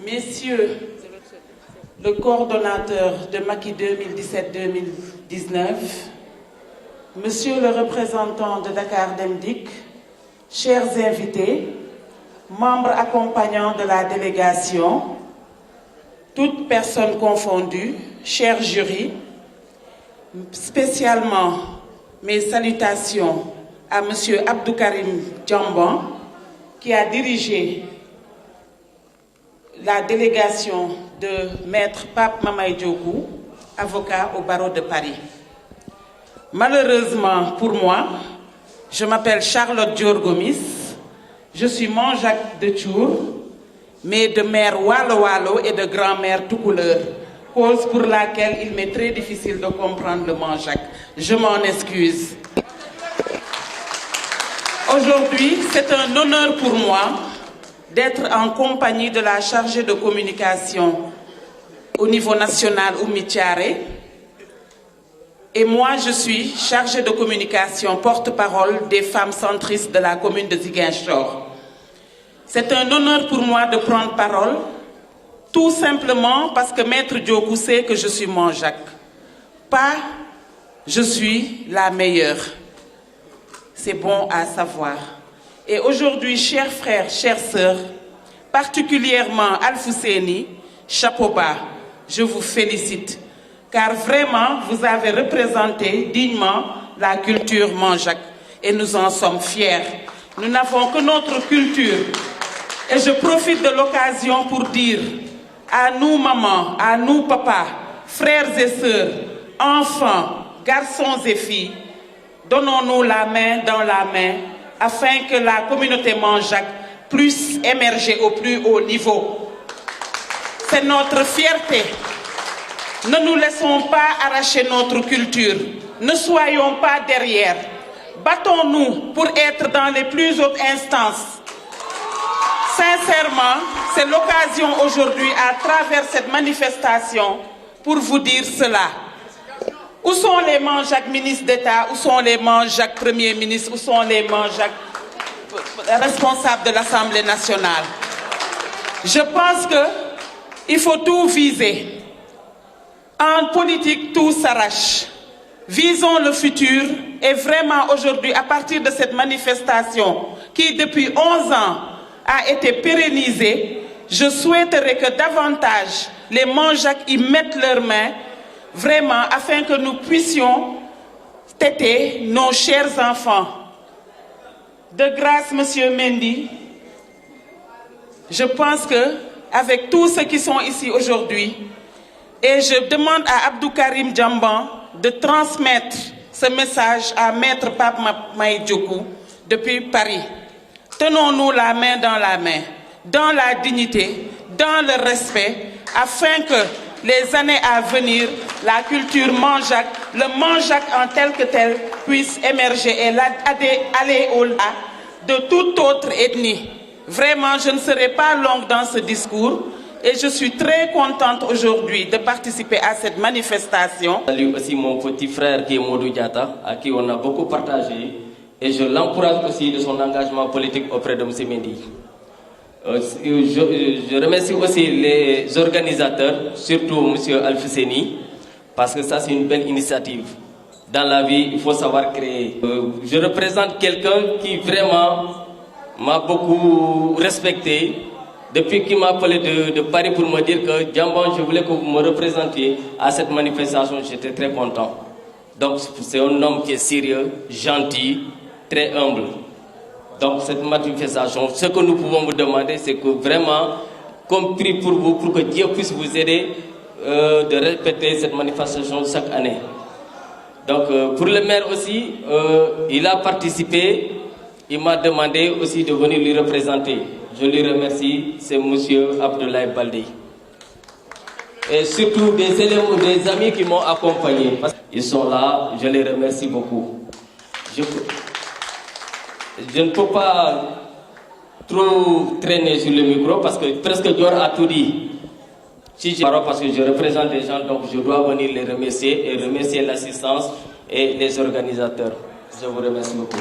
Messieurs le coordonnateur de Macky 2017-2019, Monsieur le représentant de Dakar Dem Dikk, chers invités, membres accompagnants de la délégation, toutes personnes confondues, chers jurys, spécialement mes salutations à Monsieur Abdou Karim Djamban, qui a dirigé la délégation de Maître Pape Mamaye Diogou, avocat au barreau de Paris. Malheureusement pour moi, je m'appelle Charlotte Dior Gomis, je suis Manjaak de Thiour, mais de mère Walo Walo et de grand-mère tout couleur, cause pour laquelle il m'est très difficile de comprendre le Manjaak. Je m'en excuse. Aujourd'hui, c'est un honneur pour moi d'être en compagnie de la chargée de communication au niveau national, Oumy Thiaré. Et moi, je suis chargée de communication, porte-parole des femmes centristes de la commune de Ziguinchor. C'est un honneur pour moi de prendre parole, tout simplement parce que Maître Diogou sait que je suis Manjaak. Pas je suis la meilleure. C'est bon à savoir. Et aujourd'hui, chers frères, chères sœurs, particulièrement Alfousseni, chapeau bas, je vous félicite, car vraiment, vous avez représenté dignement la culture Manjaak et nous en sommes fiers. Nous n'avons que notre culture. Et je profite de l'occasion pour dire à nous mamans, à nous papas, frères et sœurs, enfants, garçons et filles, donnons-nous la main dans la main afin que la communauté Manjaak puisse émerger au plus haut niveau. C'est notre fierté. Ne nous laissons pas arracher notre culture. Ne soyons pas derrière. Battons-nous pour être dans les plus hautes instances. Sincèrement, c'est l'occasion aujourd'hui, à travers cette manifestation, pour vous dire cela. Où sont les Manjaak ministres d'État? Où sont les Manjaak premiers ministres? Où sont les Manjaak responsables de l'Assemblée nationale? Je pense qu'il faut tout viser. En politique, tout s'arrache. Visons le futur et vraiment aujourd'hui, à partir de cette manifestation qui depuis 11 ans a été pérennisée, je souhaiterais que davantage les Manjaak y mettent leurs mains vraiment afin que nous puissions téter nos chers enfants. De grâce, Monsieur Mendy, je pense que avec tous ceux qui sont ici aujourd'hui, et je demande à Abdou Karim Djamban de transmettre ce message à Maître Pape Mamaye Diogou depuis Paris. Tenons-nous la main, dans la dignité, dans le respect, afin que les années à venir, la culture Manjaak, le Manjaak en tel que tel, puisse émerger et aller au-delà de toute autre ethnie. Vraiment, je ne serai pas longue dans ce discours et je suis très contente aujourd'hui de participer à cette manifestation. Je salue aussi mon petit frère qui est Modou Diatta, à qui on a beaucoup partagé, et je l'encourage aussi de son engagement politique auprès de M. Mendy. Je remercie aussi les organisateurs, surtout M. Alfousseni, parce que ça c'est une belle initiative. Dans la vie, il faut savoir créer. Je représente quelqu'un qui vraiment m'a beaucoup respecté depuis qu'il m'a appelé de Paris pour me dire que Djamban, je voulais que vous me représentiez à cette manifestation. J'étais très content. Donc c'est un homme qui est sérieux, gentil, très humble. Donc cette manifestation, ce que nous pouvons vous demander, c'est que vraiment, comme prie pour vous, pour que Dieu puisse vous aider de répéter cette manifestation chaque année. Donc pour le maire aussi, il a participé, il m'a demandé aussi de venir lui représenter. Je lui remercie, c'est M. Abdoulaye Baldé. Et surtout des élèves, des amis qui m'ont accompagné. Ils sont là, je les remercie beaucoup. Je ne peux pas trop traîner sur le micro parce que presque Dior a tout dit. Si j'ai parole parce que je représente des gens, donc je dois venir les remercier et remercier l'assistance et les organisateurs. Je vous remercie beaucoup.